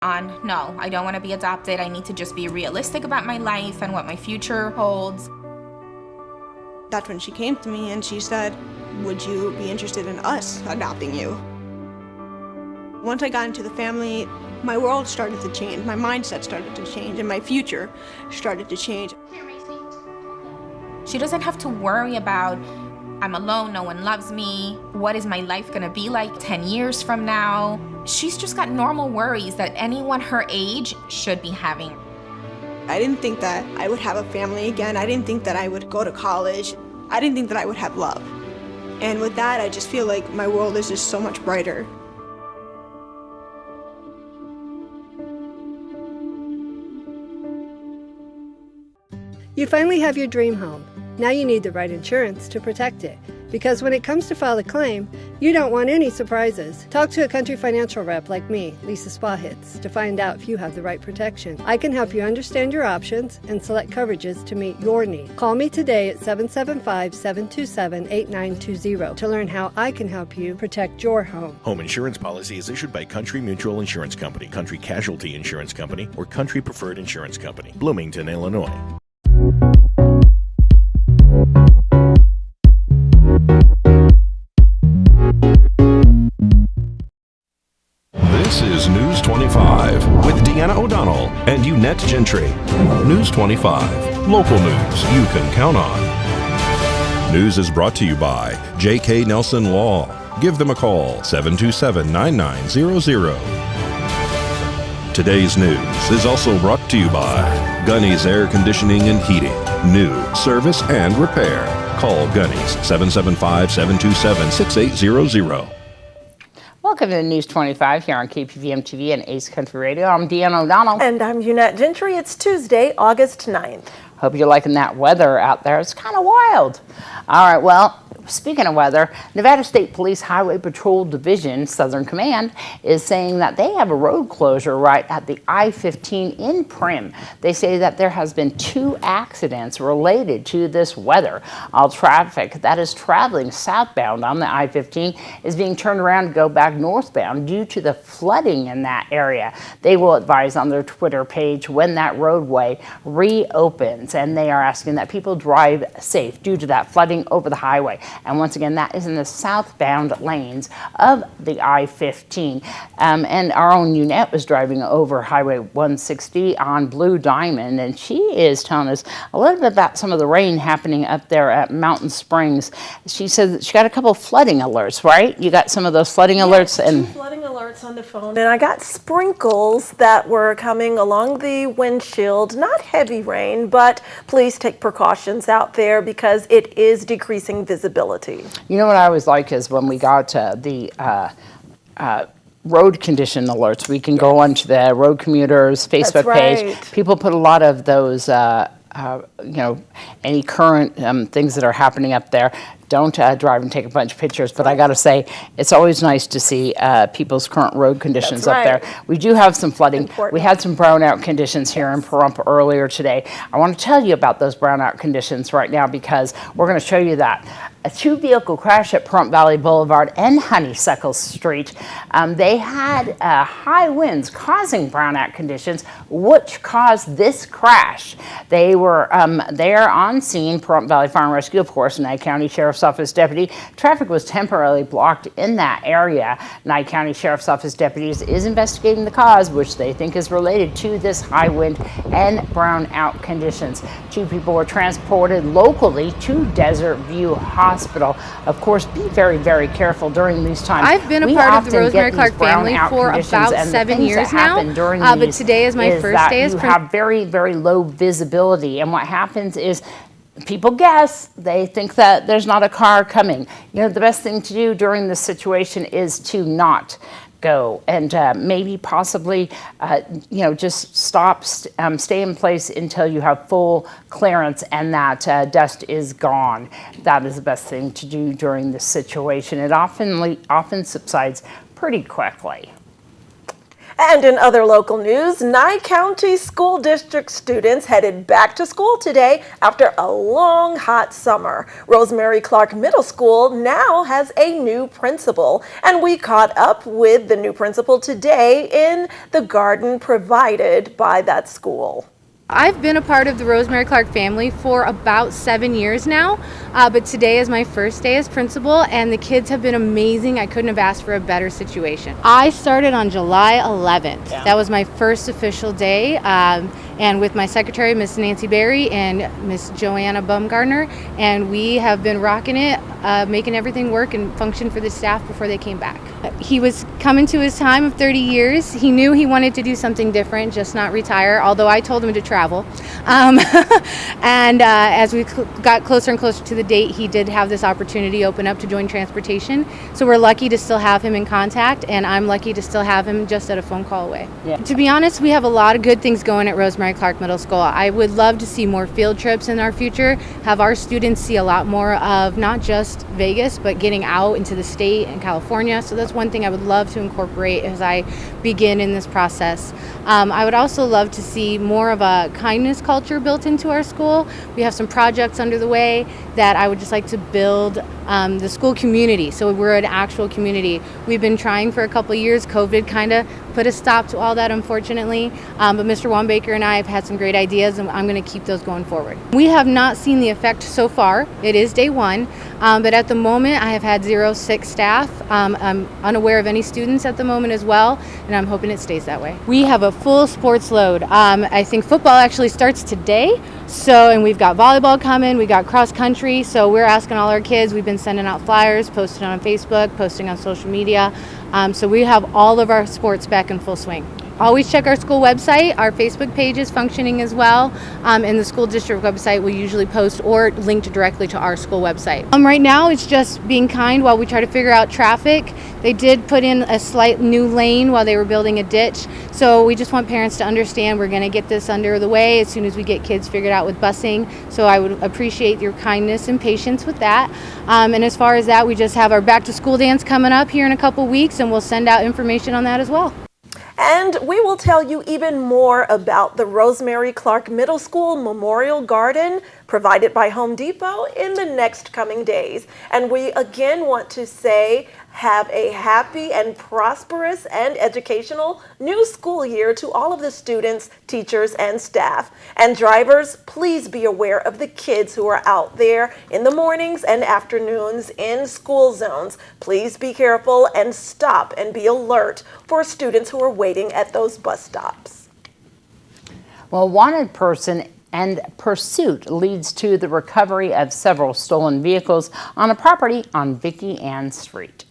No, I don't want to be adopted. I need to just be realistic about my life and what my future holds. That's when she came to me and she said, would you be interested in us adopting you? Once I got into the family, my world started to change, my mindset started to change, and my future started to change. She doesn't have to worry about, I'm alone, no one loves me, what is my life gonna be like 10 years from now? She's just got normal worries that anyone her age should be having. I didn't think that I would have a family again. I didn't think that I would go to college. I didn't think that I would have love. And with that, I just feel like my world is just so much brighter. You finally have your dream home. Now you need the right insurance to protect it. Because when it comes to file a claim, you don't want any surprises. Talk to a Country Financial rep like me, Lisa Spahitz, to find out if you have the right protection. I can help you understand your options and select coverages to meet your needs. Call me today at 775-727-8920 to learn how I can help you protect your home. Home insurance policy is issued by Country Mutual Insurance Company, Country Casualty Insurance Company, or Country Preferred Insurance Company, Bloomington, Illinois. This is News 25 with Deanna O'Donnell and Unette Gentry. News 25, local news you can count on. News is brought to you by J.K. Nelson Law. Give them a call, 727-9900. Today's news is also brought to you by Gunny's Air Conditioning and Heating. New service and repair. Call Gunny's, 775-727-6800. Welcome to News 25 here on KPVM TV and Ace Country Radio. I'm Deanna O'Donnell. And I'm Unette Gentry. It's Tuesday, August 9th. Hope you're liking that weather out there. It's kind of wild. All right, well, speaking of weather, Nevada State Police Highway Patrol Division, Southern Command, is saying that they have a road closure right at the I-15 in Primm. They say that there has been 2 accidents related to this weather. All traffic that is traveling southbound on the I-15 is being turned around to go back northbound due to the flooding in that area. They will advise on their Twitter page when that roadway reopens, and they are asking that people drive safe due to that flooding over the highway. And once again, that is in the southbound lanes of the I-15. And our own Unette was driving over Highway 160 on Blue Diamond, and she is telling us a little bit about some of the rain happening up there at Mountain Springs. She said that she got a couple of flooding alerts, right? You got some of those flooding alerts? And 2 flooding alerts on the phone, and I got sprinkles that were coming along the windshield. Not heavy rain, but please take precautions out there because it is decreasing visibility. You know what I always like is when we got the road condition alerts. We can go onto the Road Commuters Facebook page. People put a lot of those, any current things that are happening up there. Don't drive and take a bunch of pictures, but I got to say, it's always nice to see people's current road conditions up there. We do have some flooding. We had some brownout conditions here in Pahrump earlier today. I want to tell you about those brownout conditions right now because we're going to show you that. A 2-vehicle crash at Pahrump Valley Boulevard and Honeysuckle Street. They had high winds causing brownout conditions, which caused this crash. They were there on scene, Pahrump Valley Fire and Rescue, of course, Nye County Sheriff's Office deputy. Traffic was temporarily blocked in that area. Nye County Sheriff's Office deputies is investigating the cause, which they think is related to this high wind and brownout conditions. 2 people were transported locally to Desert View Hospital. Of course, be very, very careful during these times. I've been a part of the Rosemary Clark family for about 7 years now, but today is my first day as you have very, very low visibility, and what happens is people guess, they think that there's not a car coming. You know, the best thing to do during this situation is to not go and maybe possibly, just stop, stay in place until you have full clearance and that dust is gone. That is the best thing to do during this situation. It often subsides pretty quickly. And in other local news, Nye County School District students headed back to school today after a long, hot summer. Rosemary Clark Middle School now has a new principal, and we caught up with the new principal today in the garden provided by that school. I've been a part of the Rosemary Clark family for about 7 years now, but today is my first day as principal, and the kids have been amazing. I couldn't have asked for a better situation. I started on July 11th. Yeah. That was my first official day, and with my secretary, Miss Nancy Berry, and Miss Joanna Bumgardner, and we have been rocking it, making everything work and function for the staff before they came back. He was coming to his time of 30 years. He knew he wanted to do something different, just not retire, although I told him to travel. And as we got closer and closer to the date, he did have this opportunity open up to join transportation. So we're lucky to still have him in contact, and I'm lucky to still have him just at a phone call away. Yeah. To be honest, we have a lot of good things going at Rosemary Clark Middle School. I would love to see more field trips in our future, have our students see a lot more of not just Vegas, but getting out into the state and California. So that's one thing I would love to incorporate as I begin in this process. I would also love to see more of a kindness culture built into our school. We have some projects under the way that I would just like to build the school community, so we're an actual community. We've been trying for a couple of years. COVID kind of put a stop to all that, unfortunately, but Mr. Wanbaker and I have had some great ideas, and I'm going to keep those going forward. We have not seen the effect so far. It is day one, but at the moment I have had 0 sick staff. I'm unaware of any students at the moment as well, and I'm hoping it stays that way. We have a full sports load. I think football actually starts today, and we've got volleyball coming, we got cross country, so we're asking all our kids. We've been sending out flyers, posting on Facebook, posting on social media, so we have all of our sports back in full swing. Always check our school website. Our Facebook page is functioning as well, and the school district website will usually post or link directly to our school website. Right now it's just being kind while we try to figure out traffic. They did put in a slight new lane while they were building a ditch, so we just want parents to understand we're going to get this under the way as soon as we get kids figured out with busing. So I would appreciate your kindness and patience with that. And as far as that, we just have our back to school dance coming up here in a couple weeks, and we'll send out information on that as well. And we will tell you even more about the Rosemary Clark Middle School Memorial Garden provided by Home Depot in the next coming days. And we again want to say have a happy and prosperous and educational new school year to all of the students, teachers, and staff. And drivers, please be aware of the kids who are out there in the mornings and afternoons in school zones. Please be careful and stop and be alert for students who are waiting at those bus stops. Well, wanted person and pursuit leads to the recovery of several stolen vehicles on a property on Vicky Ann Street.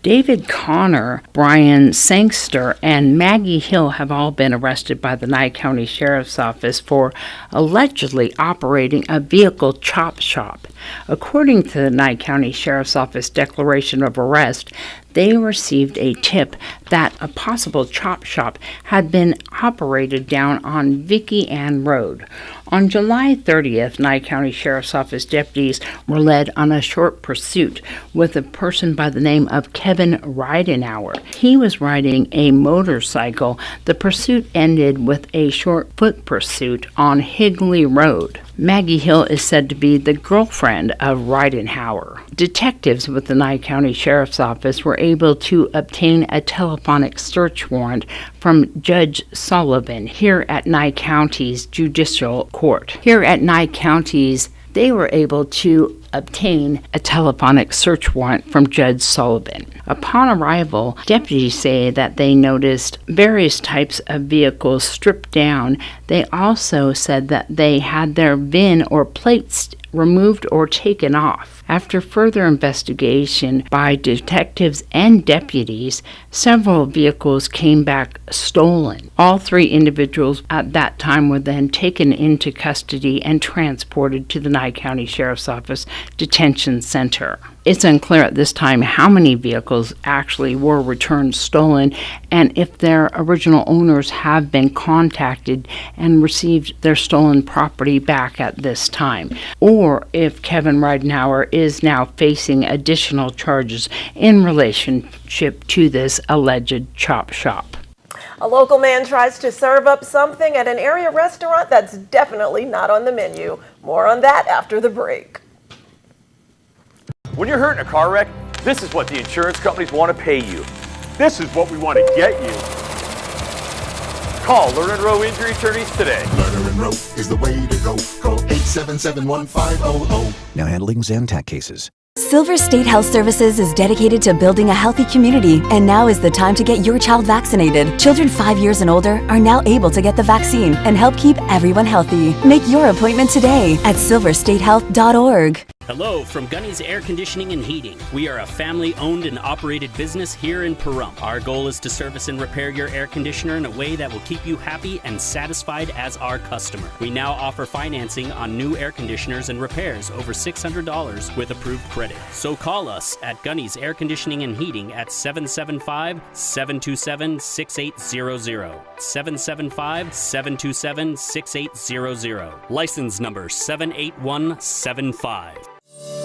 David Connor, Brian Sangster, and Maggie Hill have all been arrested by the Nye County Sheriff's Office for allegedly operating a vehicle chop shop. According to the Nye County Sheriff's Office declaration of arrest, they received a tip that a possible chop shop had been operated down on Vicky Ann Road. On July 30th, Nye County Sheriff's Office deputies were led on a short pursuit with a person by the name of Kevin Ridenauer. He was riding a motorcycle. The pursuit ended with a short foot pursuit on Higley Road. Maggie Hill is said to be the girlfriend of Ridenauer. Detectives with the Nye County Sheriff's Office were able to obtain a telephonic search warrant from Judge Sullivan here at Nye County's Judicial Court. Here at Nye County's, they were able to obtain a telephonic search warrant from Judge Sullivan. Upon arrival, deputies say that they noticed various types of vehicles stripped down. They also said that they had their VIN or plates removed or taken off. After further investigation by detectives and deputies, several vehicles came back stolen. All 3 individuals at that time were then taken into custody and transported to the Nye County Sheriff's Office Detention Center. It's unclear at this time how many vehicles actually were returned stolen and if their original owners have been contacted and received their stolen property back at this time, or if Kevin Ridenauer is now facing additional charges in relationship to this alleged chop shop. A local man tries to serve up something at an area restaurant that's definitely not on the menu. More on that after the break. When you're hurt in a car wreck, this is what the insurance companies want to pay you. This is what we want to get you. Call Lerner & Rowe Injury Attorneys today. Lerner & Rowe is the way to go. Call 877-1500. Now handling Zantac cases. Silver State Health Services is dedicated to building a healthy community, and now is the time to get your child vaccinated. Children 5 years and older are now able to get the vaccine and help keep everyone healthy. Make your appointment today at silverstatehealth.org. Hello from Gunny's Air Conditioning and Heating. We are a family-owned and operated business here in Pahrump. Our goal is to service and repair your air conditioner in a way that will keep you happy and satisfied as our customer. We now offer financing on new air conditioners and repairs over $600 with approved credit. So call us at Gunny's Air Conditioning and Heating at 775-727-6800. 775-727-6800. License number 78175.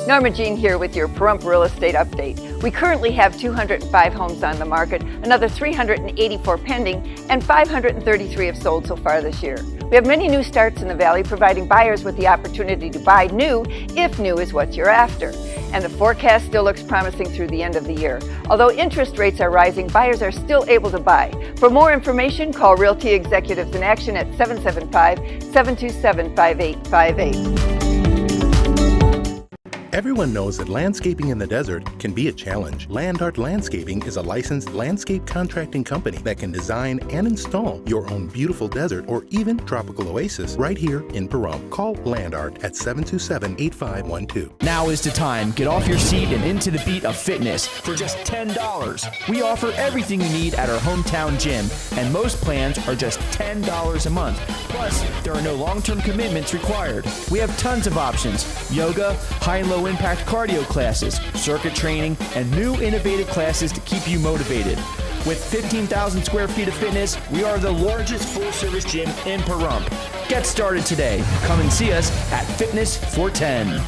Norma Jean here with your Pahrump Real Estate Update. We currently have 205 homes on the market, another 384 pending, and 533 have sold so far this year. We have many new starts in the Valley, providing buyers with the opportunity to buy new if new is what you're after. And the forecast still looks promising through the end of the year. Although interest rates are rising, buyers are still able to buy. For more information, call Realty Executives in Action at 775-727-5858. Everyone knows that landscaping in the desert can be a challenge. Land Art Landscaping is a licensed landscape contracting company that can design and install your own beautiful desert or even tropical oasis right here in Pahrump. Call Land Art at 727-8512. Now is the time. Get off your seat and into the beat of fitness for just $10. We offer everything you need at our hometown gym, and most plans are just $10 a month. Plus, there are no long-term commitments required. We have tons of options: yoga, high and low impact cardio classes, circuit training, and new innovative classes to keep you motivated. With 15,000 square feet of fitness, we are the largest full-service gym in Pahrump. Get started today. Come and see us at Fitness 410.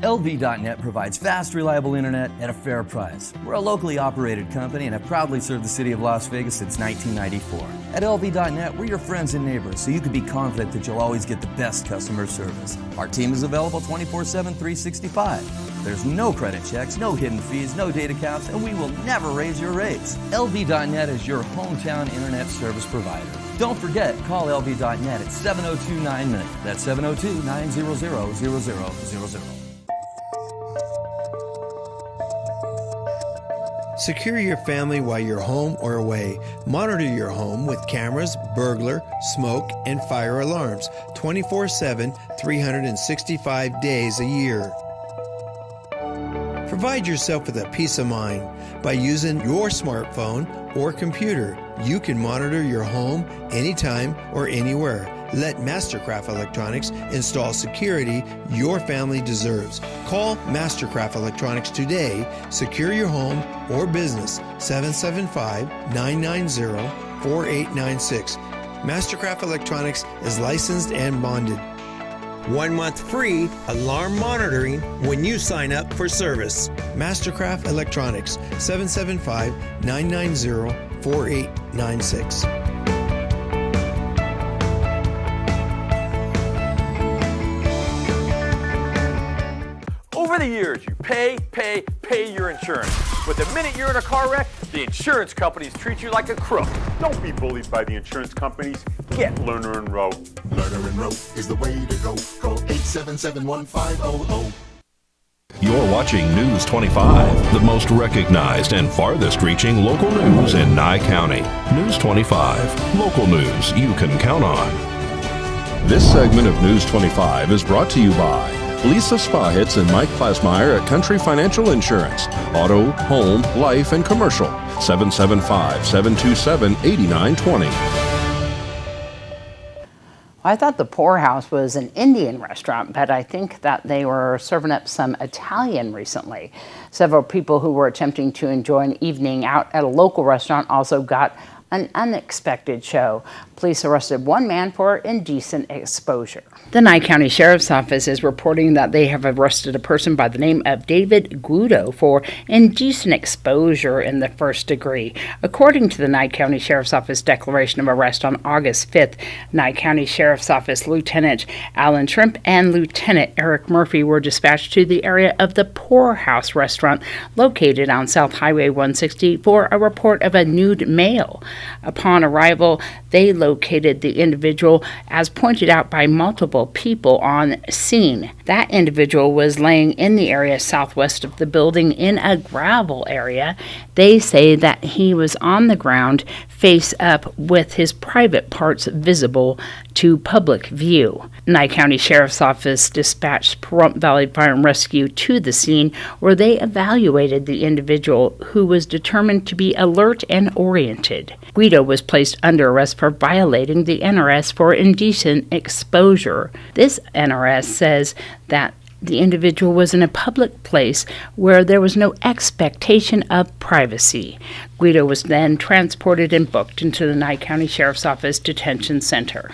LV.net provides fast, reliable internet at a fair price. We're a locally operated company and have proudly served the city of Las Vegas since 1994. At LV.net, we're your friends and neighbors, so you can be confident that you'll always get the best customer service. Our team is available 24/7, 365. There's no credit checks, no hidden fees, no data caps, and we will never raise your rates. LV.net is your hometown internet service provider. Don't forget, call LV.net at 702-9-MINUTE. That's 702-900-0000. Secure your family while you're home or away. Monitor your home with cameras, burglar, smoke, and fire alarms 24/7, 365 days a year. Provide yourself with a peace of mind by using your smartphone or computer. You can monitor your home anytime or anywhere. Let Mastercraft Electronics install security your family deserves. Call Mastercraft Electronics today. Secure your home or business. 775-990-4896. Mastercraft Electronics is licensed and bonded. 1 month free alarm monitoring when you sign up for service. Mastercraft Electronics, 775-990-4896. Over the years, you pay your insurance. But the minute you're in a car wreck, the insurance companies treat you like a crook. Don't be bullied by the insurance companies. Get Lerner & Rowe. Lerner & Rowe is the way to go. Call 877-1500. You're watching News 25, the most recognized and farthest reaching local news in Nye County. News 25, local news you can count on. This segment of News 25 is brought to you by Lisa Spahitz and Mike Plasmeyer at Country Financial Insurance. Auto, home, life, and commercial. 775-727-8920. I thought the Poorhouse was an Indian restaurant, but I think that they were serving up some Italian recently. Several people who were attempting to enjoy an evening out at a local restaurant also got an unexpected show. Police arrested one man for indecent exposure. The Nye County Sheriff's Office is reporting that they have arrested a person by the name of David Guido for indecent exposure in the first degree. According to the Nye County Sheriff's Office declaration of arrest on August 5th, Nye County Sheriff's Office Lieutenant Alan Shrimp and Lieutenant Eric Murphy were dispatched to the area of the Poorhouse restaurant located on South Highway 160 for a report of a nude male. Upon arrival, they located the individual as pointed out by multiple people on scene. That individual was laying in the area southwest of the building in a gravel area. They say that he was on the ground face up with his private parts visible to public view. Nye County Sheriff's Office dispatched Pahrump Valley Fire and Rescue to the scene where they evaluated the individual, who was determined to be alert and oriented. Guido was placed under arrest for violating the NRS for indecent exposure. This NRS says that the individual was in a public place where there was no expectation of privacy. Guido was then transported and booked into the Nye County Sheriff's Office Detention Center.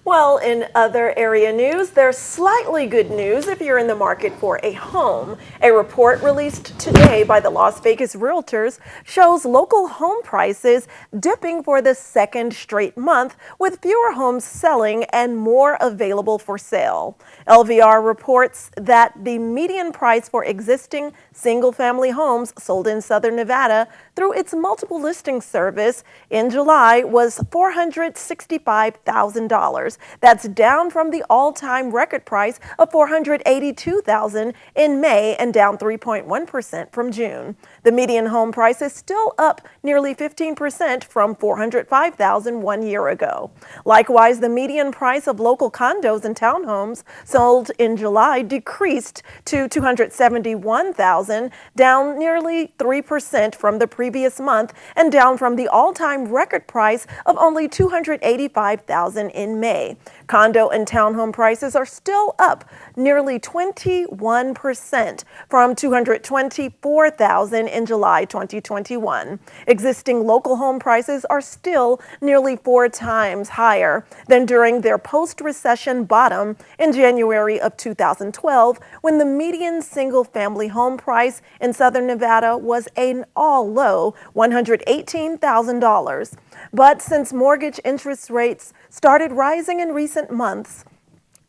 Well, in other area news, there's slightly good news if you're in the market for a home. A report released today by the Las Vegas Realtors shows local home prices dipping for the second straight month, with fewer homes selling and more available for sale. LVR reports that the median price for existing single-family homes sold in Southern Nevada through its multiple listing service in July was $465,000. That's down from the all-time record price of $482,000 in May and down 3.1% from June. The median home price is still up nearly 15% from $405,000 1 year ago. Likewise, the median price of local condos and townhomes sold in July decreased to $271,000, down nearly 3% from the previous month and down from the all-time record price of only $285,000 in May. Condo and townhome prices are still up nearly 21% from $224,000 in July 2021. Existing local home prices are still nearly 4 times higher than during their post-recession bottom in January of 2012, when the median single-family home price in Southern Nevada was an all-low $118,000. But since mortgage interest rates started rising in recent months,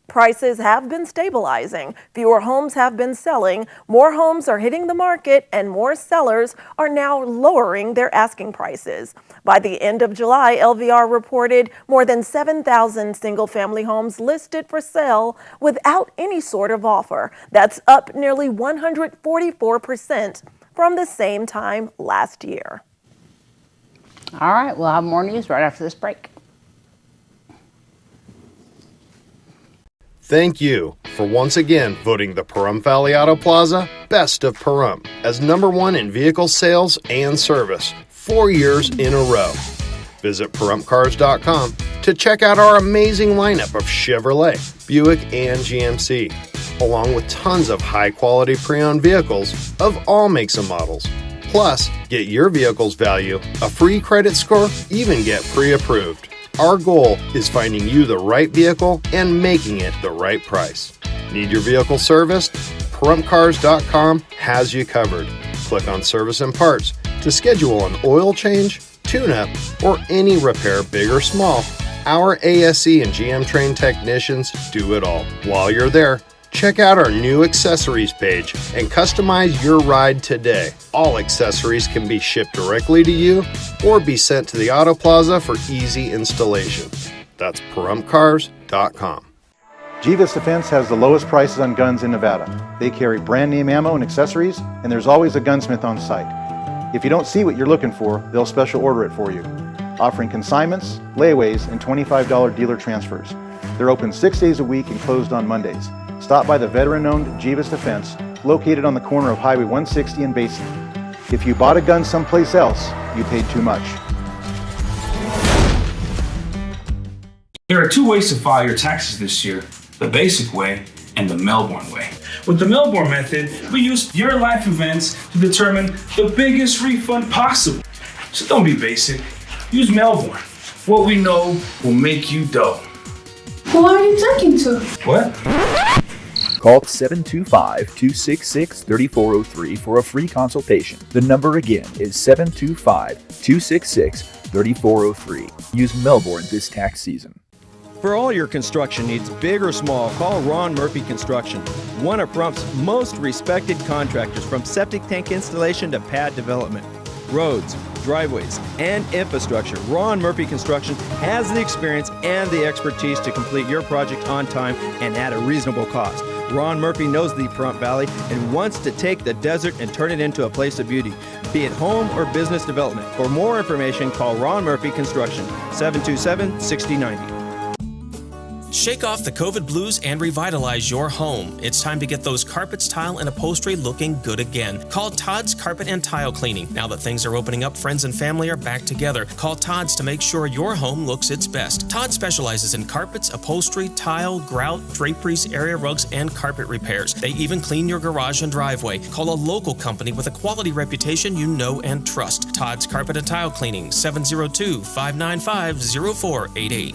prices have been stabilizing, fewer homes have been selling, more homes are hitting the market, and more sellers are now lowering their asking prices. By the end of July, LVR reported more than 7,000 single-family homes listed for sale without any sort of offer. That's up nearly 144% from the same time last year. All right, we'll have more news right after this break. Thank you for once again voting the Pahrump Valley Auto Plaza Best of Pahrump as #1 in vehicle sales and service 4 years in a row. Visit PahrumpCars.com to check out our amazing lineup of Chevrolet, Buick, and GMC, along with tons of high-quality pre-owned vehicles of all makes and models. Plus, get your vehicle's value, a free credit score, even get pre-approved. Our goal is finding you the right vehicle and making it the right price. Need your vehicle serviced? PahrumpCars.com has you covered. Click on Service and Parts to schedule an oil change, tune-up, or any repair, big or small. Our ASE and GM trained technicians do it all. While you're there, check out our new accessories page and customize your ride today. All accessories can be shipped directly to you or be sent to the Auto Plaza for easy installation. That's PahrumpCars.com. Jivas Defense has the lowest prices on guns in Nevada. They carry brand name ammo and accessories, and there's always a gunsmith on site. If you don't see what you're looking for, they'll special order it for you, offering consignments, layaways, and $25 dealer transfers. They're open 6 days a week and closed on Mondays. Stop by the veteran-owned Jivas Defense, located on the corner of Highway 160 and Basin. If you bought a gun someplace else, you paid too much. There are 2 ways to file your taxes this year: the basic way and the Melbourne way. With the Melbourne method, we use your life events to determine the biggest refund possible. So don't be basic, Use Melbourne. What we know will make you dough. Who are you talking to? What? Call 725-266-3403 for a free consultation. The number again is 725-266-3403. Use Melbourne this tax season. For all your construction needs, big or small, call Ron Murphy Construction, one of Pahrumph's most respected contractors, from septic tank installation to pad development. Roads, driveways, and infrastructure. Ron Murphy Construction has the experience and the expertise to complete your project on time and at a reasonable cost. Ron Murphy knows the Pahrump Valley and wants to take the desert and turn it into a place of beauty, be it home or business development. For more information, call Ron Murphy Construction, 727-6090. Shake off the COVID blues and revitalize your home. It's time to get those carpets, tile, and upholstery looking good again. Call Todd's Carpet and Tile Cleaning. Now that things are opening up, friends and family are back together. Call Todd's to make sure your home looks its best. Todd specializes in carpets, upholstery, tile, grout, draperies, area rugs, and carpet repairs. They even clean your garage and driveway. Call a local company with a quality reputation you know and trust. Todd's Carpet and Tile Cleaning, 702-595-0488.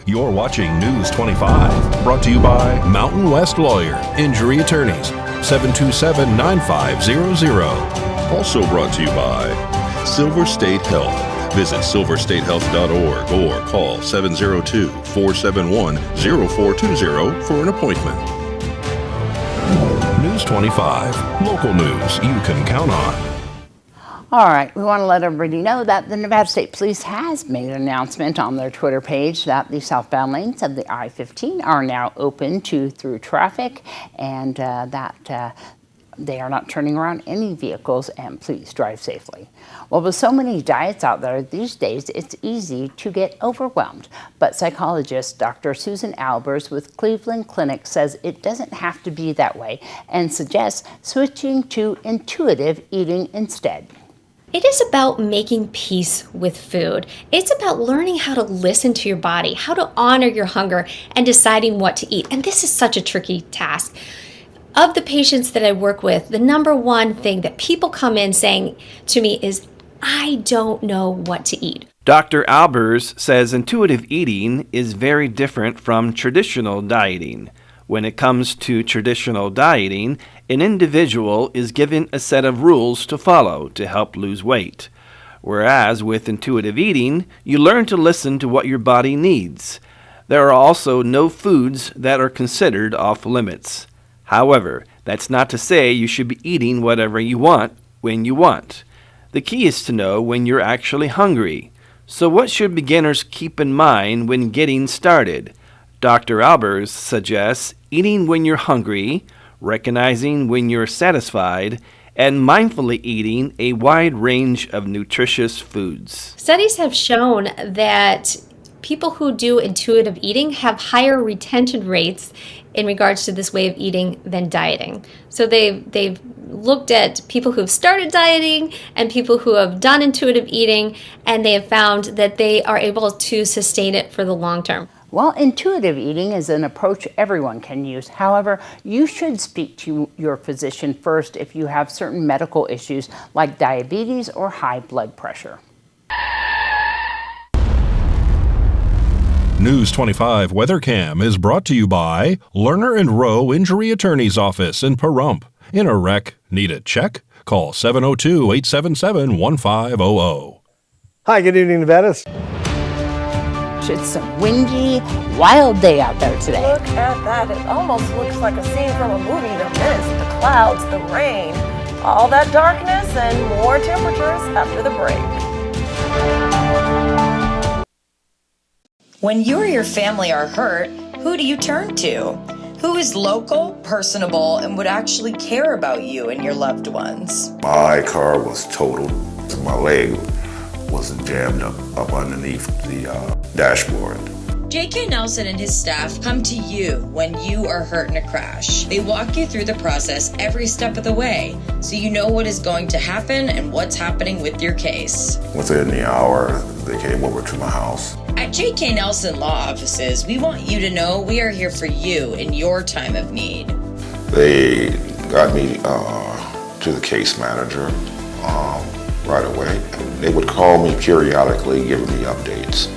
You're watching News 25, brought to you by Mountain West Lawyer, Injury Attorneys, 727-9500. Also brought to you by Silver State Health. Visit silverstatehealth.org or call 702-471-0420 for an appointment. News 25, local news you can count on. All right, we want to let everybody know that the Nevada State Police has made an announcement on their Twitter page that the southbound lanes of the I-15 are now open to through traffic, and that they are not turning around any vehicles, and please drive safely. Well, with so many diets out there these days, it's easy to get overwhelmed. But psychologist Dr. Susan Albers with Cleveland Clinic says it doesn't have to be that way and suggests switching to intuitive eating instead. It is about making peace with food. It's about learning how to listen to your body, how to honor your hunger, and deciding what to eat. And this is such a tricky task. Of the patients that I work with, the number one thing that people come in saying to me is, I don't know what to eat. Dr. Albers says intuitive eating is very different from traditional dieting. When it comes to traditional dieting, an individual is given a set of rules to follow to help lose weight. Whereas with intuitive eating, you learn to listen to what your body needs. There are also no foods that are considered off limits. However, that's not to say you should be eating whatever you want when you want. The key is to know when you're actually hungry. So what should beginners keep in mind when getting started? Dr. Albers suggests eating when you're hungry, recognizing when you're satisfied, and mindfully eating a wide range of nutritious foods. Studies have shown that people who do intuitive eating have higher retention rates in regards to this way of eating than dieting. So they've looked at people who've started dieting and people who have done intuitive eating, and they have found that they are able to sustain it for the long term. Well, intuitive eating is an approach everyone can use. However, you should speak to your physician first if you have certain medical issues like diabetes or high blood pressure. News 25 WeatherCam is brought to you by Lerner and Rowe Injury Attorney's Office in Pahrump. In a wreck, need a check? Call 702-877-1500. Hi, good evening, Nevada. It's a windy, wild day out there today. Look at that. It almost looks like a scene from a movie. The mist, the clouds, the rain, all that darkness and more temperatures after the break. When you or your family are hurt, who do you turn to? Who is local, personable, and would actually care about you and your loved ones? My car was totaled. My leg was jammed up underneath the dashboard. J.K. Nelson and his staff come to you when you are hurt in a crash. They walk you through the process every step of the way, so you know what is going to happen and what's happening with your case. Within the hour, they came over to my house. At J.K. Nelson Law Offices, we want you to know we are here for you in your time of need. They got me to the case manager. right away. They would call me periodically, giving me updates.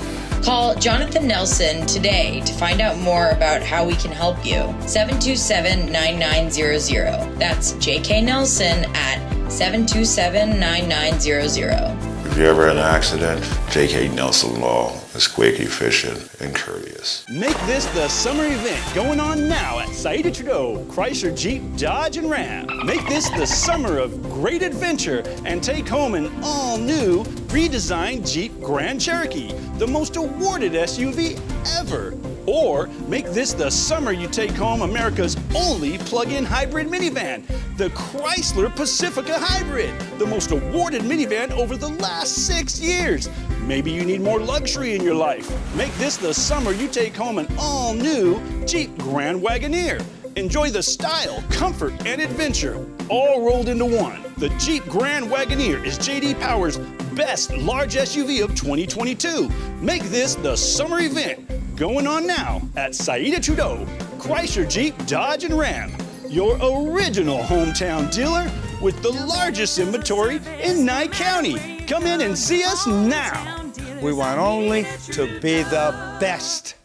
Call Jonathan Nelson today to find out more about how we can help you. 727-9900. That's J.K. Nelson at 727-9900. If you're ever in an accident, J.K. Nelson Law is quick, efficient, and courteous. Make this the summer event going on now at Saida Trudeau, Chrysler, Jeep, Dodge, and Ram. Make this the summer of great adventure and take home an all-new, redesigned Jeep Grand Cherokee, the most awarded SUV ever. Or make this the summer you take home America's only plug-in hybrid minivan, the Chrysler Pacifica Hybrid, the most awarded minivan over the last 6 years. Maybe you need more luxury in your life. Make this the summer you take home an all-new Jeep Grand Wagoneer. Enjoy the style, comfort, and adventure, all rolled into one. The Jeep Grand Wagoneer is J.D. Power's best large SUV of 2022. Make this the summer event going on now at Saida Trudeau, Chrysler, Jeep, Dodge, and Ram. Your original hometown dealer with the largest inventory in Nye County. Come in and see us now. We want only to be the best.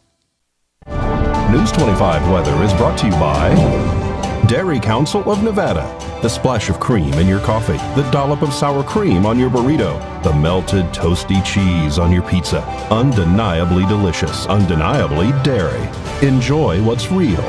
News 25 weather is brought to you by Dairy Council of Nevada. The splash of cream in your coffee, the dollop of sour cream on your burrito, the melted toasty cheese on your pizza. Undeniably delicious, undeniably dairy. Enjoy what's real.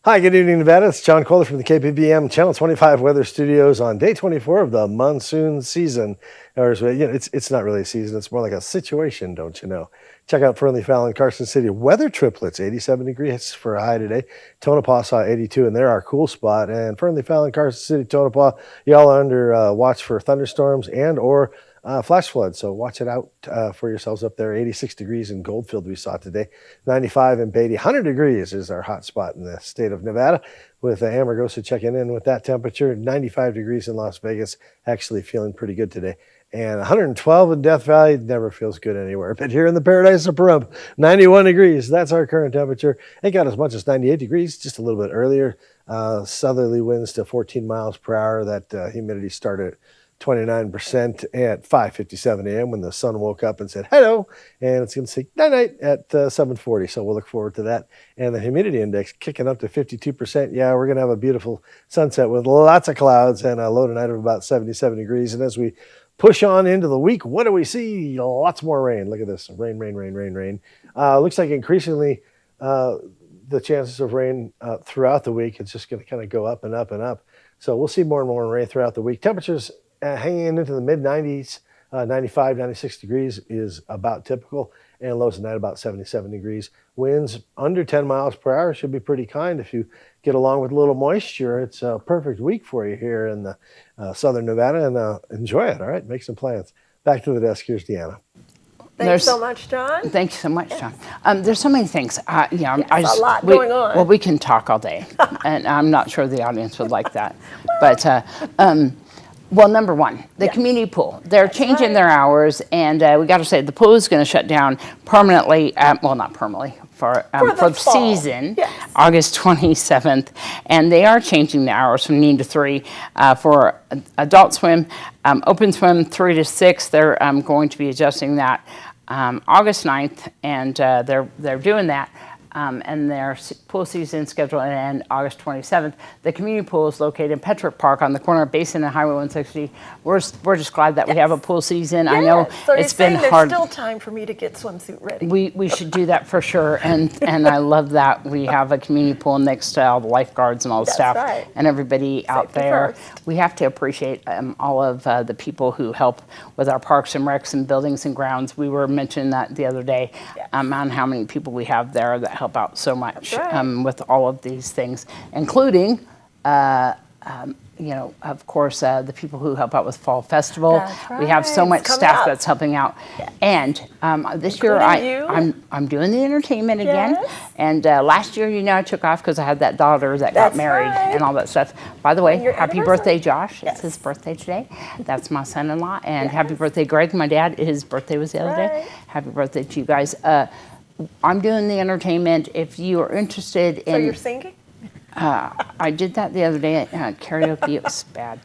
Hi, good evening, Nevada. It's John Kohler from the KPVM Channel 25 Weather Studios on day 24 of the monsoon season. Or, it's not really a season. It's more like a situation, don't you know? Check out Fernley, Fallon, Carson City. Weather triplets, 87 degrees for a high today. Tonopah saw 82, and they're our cool spot. And Fernley, Fallon, Carson City, Tonopah, y'all are under watch for thunderstorms and or flash flood. So watch it out for yourselves up there. 86 degrees in Goldfield we saw today. 95 in Beatty. 100 degrees is our hot spot in the state of Nevada, with Amargosa checking in with that temperature. 95 degrees in Las Vegas. Actually feeling pretty good today. And 112 in Death Valley. Never feels good anywhere. But here in the paradise of Pahrump, 91 degrees. That's our current temperature. It got as much as 98 degrees just a little bit earlier. Southerly winds to 14 miles per hour. That humidity started at 29% at 5:57 a.m. when the sun woke up and said hello, and it's going to say night-night at 7:40. So we'll look forward to that. And the humidity index kicking up to 52%. Yeah, we're going to have a beautiful sunset with lots of clouds and a low tonight of about 77 degrees. And as we push on into the week, what do we see? Lots more rain. Look at this. Rain, rain, rain, rain, rain. Looks like increasingly the chances of rain throughout the week, it's just going to kind of go up and up and up. So we'll see more and more rain throughout the week. Temperatures hanging into the mid-90s, 95, 96 degrees is about typical, and lows tonight about 77 degrees. Winds under 10 miles per hour should be pretty kind if you get along with a little moisture. It's a perfect week for you here in the southern Nevada, and enjoy it, all right? Make some plans. Back to the desk. Here's Deanna. Thanks so much, John. Thank you so much, John. There's so many things. A lot going on. Well, we can talk all day, and I'm not sure the audience would like that. But, well, number one, the community pool. They're changing their hours, and we got to say the pool is going to shut down permanently. Well, not permanently. For the season, August 27th, and they are changing the hours from noon to 3 for adult swim, open swim 3 to 6. They're going to be adjusting that August 9th, and they're doing that. And their pool season scheduled to end August 27th. The community pool is located in Petrick Park on the corner of Basin and Highway 160. We're just glad that we have a pool season. Yes. I know so it's been hard. There's still time for me to get swimsuit ready. We should do that for sure. And I love that we have a community pool next to all the lifeguards and all the staff and everybody out there. We have to appreciate all of the people who help with our parks and recs and buildings and grounds. We were mentioning that the other day on how many people we have there that help out so much with all of these things, including, of course, the people who help out with Fall Festival. We have so much staff that's helping out. And this year I'm doing the entertainment again. And last year, I took off because I had that daughter that got married and all that stuff. By the way, happy birthday, Josh. It's his birthday today. That's my son-in-law. And happy birthday, Greg, my dad. His birthday was the other day. Happy birthday to you guys. I'm doing the entertainment. If you are interested in... So you're singing? I did that the other day at karaoke. It was bad.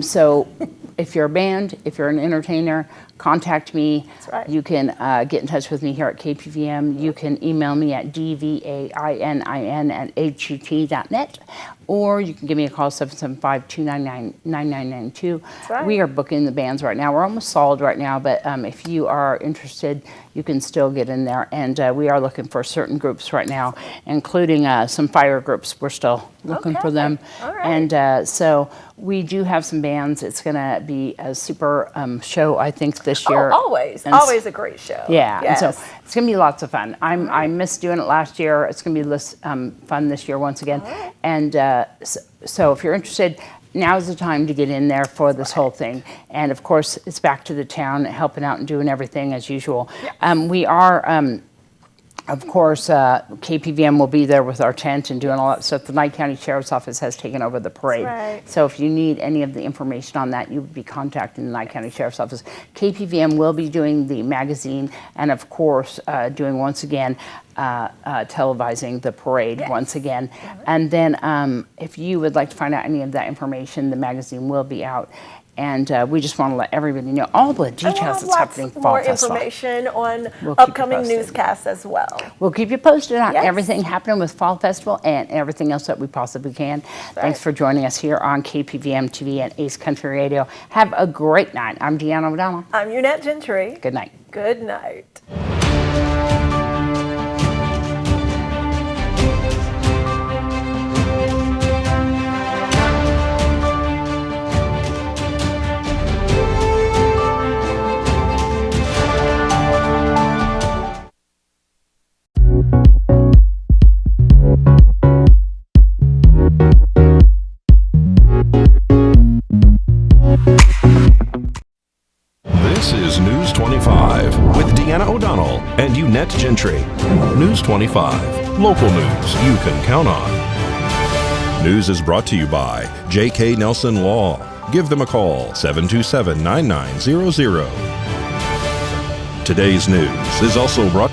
So if you're a band, if you're an entertainer, contact me. That's right. You can get in touch with me here at KPVM. You can email me at dvainin@hut.net, or you can give me a call, 775-299-9992. right. We are booking the bands right now. We're almost solid right now, but if you are interested, you can still get in there. And we are looking for certain groups right now, including some fire groups. We're still looking for them. All right. And so we do have some bands. It's going to be a super show, I think, this year. Always. And Always a great show. Yeah, Yes. and so it's going to be lots of fun. I missed doing it last year. It's going to be fun this year once again. Right. And so if you're interested, now's the time to get in there for this whole thing. And of course, it's back to the town, helping out and doing everything as usual. We are, of course, KPVM will be there with our tent and doing all that stuff. The Nye County Sheriff's Office has taken over the parade. right. So if you need any of the information on that, you would be contacting the Nye County Sheriff's Office. KPVM will be doing the magazine and, of course, doing once again televising the parade once again. And then if you would like to find out any of that information, the magazine will be out. And we just want to let everybody know all the details that's happening Fall more Festival. information on We'll keep you upcoming posted. newscasts as well. We'll keep you posted on Yes. everything happening with Fall Festival and everything else that we possibly can. Thanks for joining us here on KPVM TV and Ace Country Radio. Have a great night. I'm Deanna O'Donnell. I'm Unette Gentry. Good night. Good night. This is News 25 with Deanna O'Donnell and Unette Gentry. News 25, local news you can count on. News is brought to you by J.K. Nelson Law. Give them a call, 727-9900. Today's news is also brought